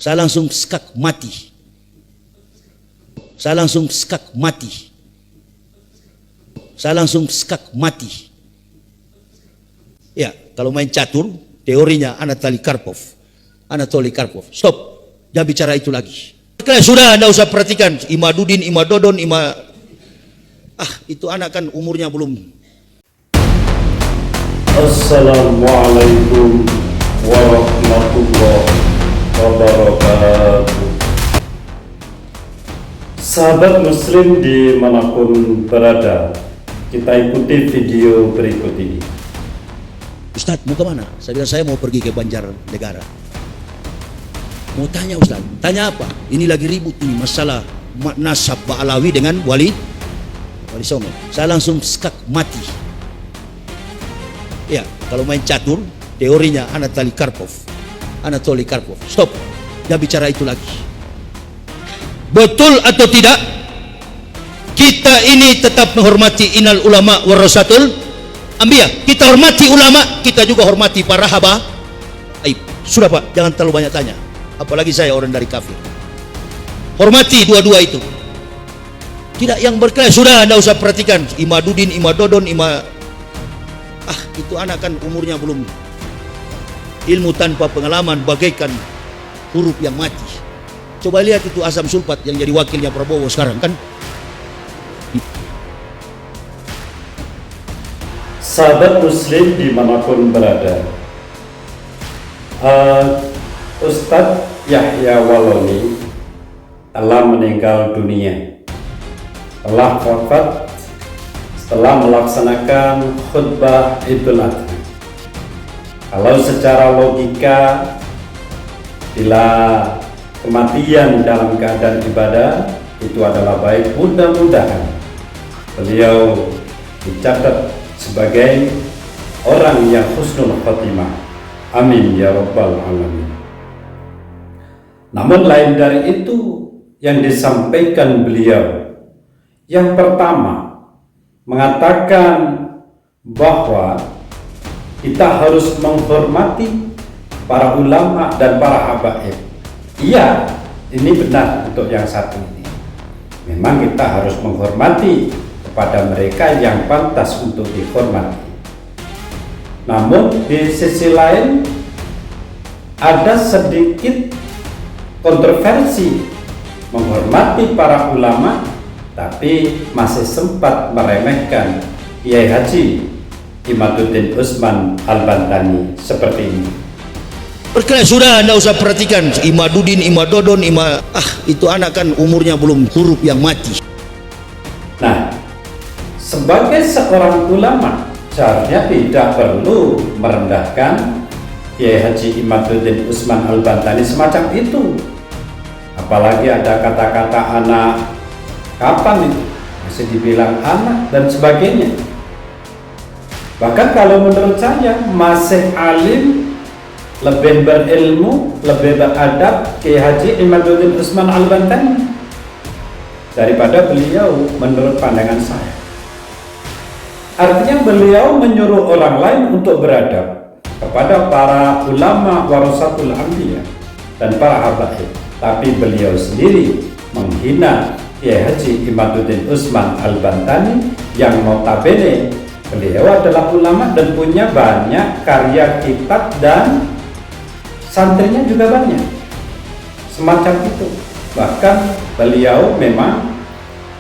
Saya langsung skak mati. Saya langsung skak mati. Saya langsung skak mati. Ya, kalau main catur, teorinya Anatoly Karpov. Stop, jangan bicara itu lagi. Sudah, Anda usah perhatikan. Imadudin, Imadodon, itu anak kan umurnya belum. Assalamualaikum warahmatullahi wabarakatuh. Sahabat muslim dimanapun berada, kita ikuti video berikut ini. Ustadz, mau kemana? Saya bilang saya mau pergi ke Banjarnegara. Mau tanya Ustadz, tanya apa? Ini lagi ribut ini masalah nasab Ba'alawi dengan Wali Songo. Saya langsung skak mati. Ya, kalau main catur, teorinya Anatoly Karpov. Stop, jangan bicara itu lagi. Betul atau tidak? Kita ini tetap menghormati innal ulama warasatul anbiya. Kita hormati ulama, kita juga hormati para habaib. Sudah Pak, jangan terlalu banyak tanya. Apalagi saya orang dari kafir. Hormati dua-dua itu. Tidak yang berkelas. Sudah, Anda usah perhatikan. Imadudin, Imadodon, itu anak kan umurnya belum. Ilmu tanpa pengalaman bagaikan huruf yang mati. Coba lihat itu Azam Sulpat yang jadi wakilnya Prabowo sekarang kan. Sahabat muslim dimanapun berada, Ustadz Yahya Waloni telah meninggal dunia, telah wafat setelah melaksanakan khutbah Idul Adha. Kalau secara logika, bila kematian dalam keadaan ibadah itu adalah baik, mudah-mudahan beliau dicatat sebagai orang yang husnul khotimah. Amin ya rabbal alamin. Namun lain dari itu yang disampaikan beliau, yang pertama mengatakan bahwa kita harus menghormati para ulama dan para habaib. Iya, ini benar untuk yang satu ini. Memang kita harus menghormati kepada mereka yang pantas untuk dihormati. Namun di sisi lain ada sedikit kontroversi menghormati para ulama, tapi masih sempat meremehkan Kiai Haji Imaduddin Usman Al-Bantani seperti ini. Berkelas. Sudah, Anda usah perhatikan. Imadudin, Imadodon, itu anak kan umurnya belum huruf yang mati. Nah, sebagai seorang ulama seharusnya tidak perlu merendahkan Kiai Haji Imaduddin Usman Al-Bantani semacam itu. Apalagi ada kata-kata anak, kapan itu masih dibilang anak dan sebagainya. Bahkan kalau menurut saya masih alim, lebih berilmu, lebih beradab Kiai Haji Imaduddin Usman Al-Bantani daripada beliau menurut pandangan saya. Artinya beliau menyuruh orang lain untuk beradab kepada para ulama warasatul anbiya dan para habaib, tapi beliau sendiri menghina Kiai Haji Imaduddin Usman Al-Bantani yang notabene beliau adalah ulama dan punya banyak karya kitab dan santrinya juga banyak semacam itu. Bahkan beliau memang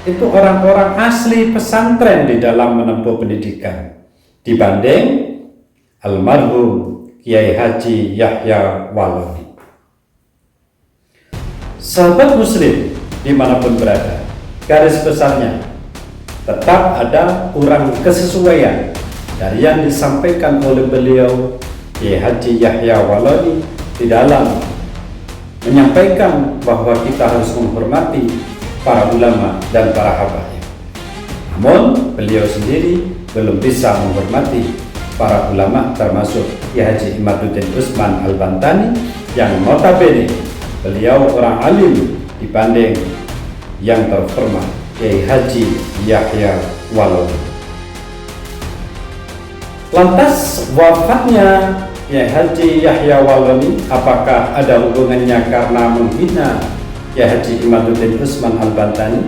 itu orang-orang asli pesantren di dalam menempuh pendidikan dibanding almarhum Kiai Haji Yahya Waloni. Sahabat muslim dimanapun berada, garis besarnya tetap ada kurang kesesuaian dari yang disampaikan oleh beliau Kiai Haji Yahya Waloni di dalam menyampaikan bahwa kita harus menghormati para ulama dan para habaib. Namun beliau sendiri belum bisa menghormati para ulama, termasuk Kiai Haji Imaduddin Usman Al-Bantani yang notabene beliau orang alim dibanding yang terhormat Kiai Haji Yahya Waloni. Lantas wafatnya Kiai Haji Yahya Waloni apakah ada hubungannya karena menghina Kiai Haji Imaduddin Usman Al-Bantani?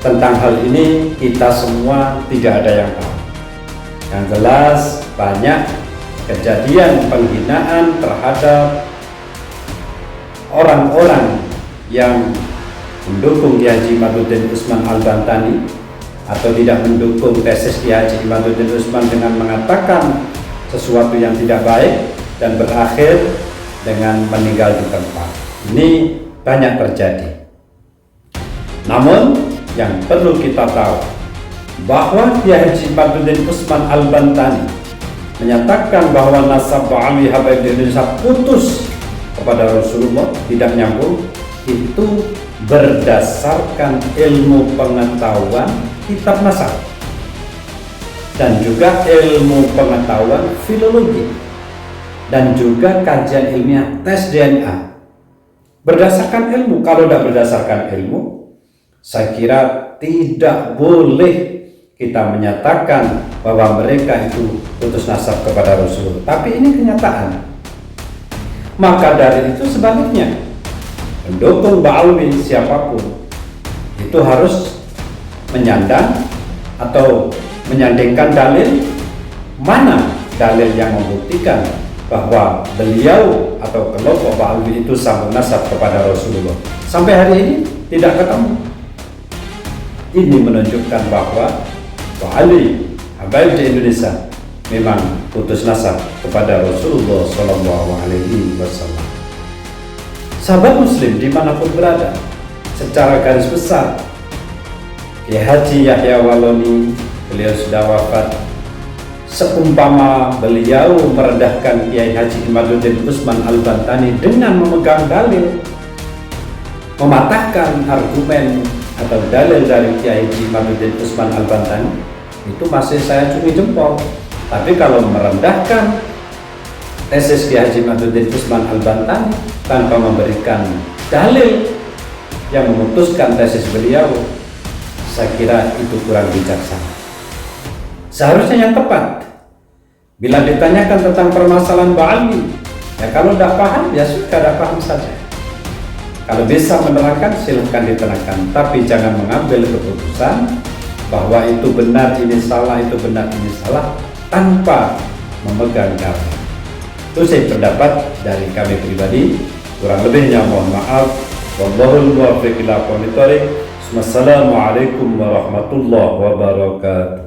Tentang hal ini kita semua tidak ada yang tahu. Yang jelas banyak kejadian penghinaan terhadap orang-orang yang mendukung Kiai Haji Imaduddin Usman Al-Bantani atau tidak mendukung tesis Kiai Haji Imaduddin Usman dengan mengatakan sesuatu yang tidak baik dan berakhir dengan meninggal di tempat. Ini banyak terjadi. Namun yang perlu kita tahu bahwa Kiai Haji Imaduddin Usman Al-Bantani menyatakan bahwa nasab Ba'alwi Habaib di Indonesia putus kepada Rasulullah, tidak nyambung, itu berdasarkan ilmu pengetahuan kitab nasab dan juga ilmu pengetahuan filologi dan juga kajian ilmiah tes DNA. Berdasarkan ilmu. Kalau tidak berdasarkan ilmu, saya kira tidak boleh kita menyatakan bahwa mereka itu putus nasab kepada Rasul. Tapi ini kenyataan. Maka dari itu sebaliknya, pendukung Ba'alwi siapapun itu harus menyandang atau menyandingkan dalil, mana dalil yang membuktikan bahwa beliau atau kelompok Ba'alwi itu sambung nasab kepada Rasulullah. Sampai hari ini tidak ketemu. Ini menunjukkan bahwa Ba'alwi Habaib di Indonesia memang putus nasab kepada Rasulullah SAW. Sahabat Muslim dimanapun berada, secara garis besar Kiai Haji Yahya Waloni, beliau sudah wafat. Seumpama beliau merendahkan Kiai Haji Imaduddin Usman Al-Bantani dengan memegang dalil, mematahkan argumen atau dalil dari Kiai Haji Imaduddin Usman Al-Bantani, itu masih saya cumi jempol. Tapi kalau merendahkan tesis Kiai Haji Imaduddin Usman Al-Bantani tanpa memberikan dalil yang memutuskan tesis beliau, saya kira itu kurang bijaksana. Seharusnya yang tepat, bila ditanyakan tentang permasalahan Ba'alwi, ya kalau tidak paham, ya sudah tidak paham saja. Kalau bisa menerangkan, silahkan diterangkan, tapi jangan mengambil keputusan bahwa itu benar, ini salah, itu benar, ini salah, tanpa memegang dalil. Itu saya pendapat dari kami pribadi. Kurang lebihnya mohon maaf. Wallahul muwaffiq ila aqwamit thoriq. Wassalamualaikum warahmatullahi wabarakatuh.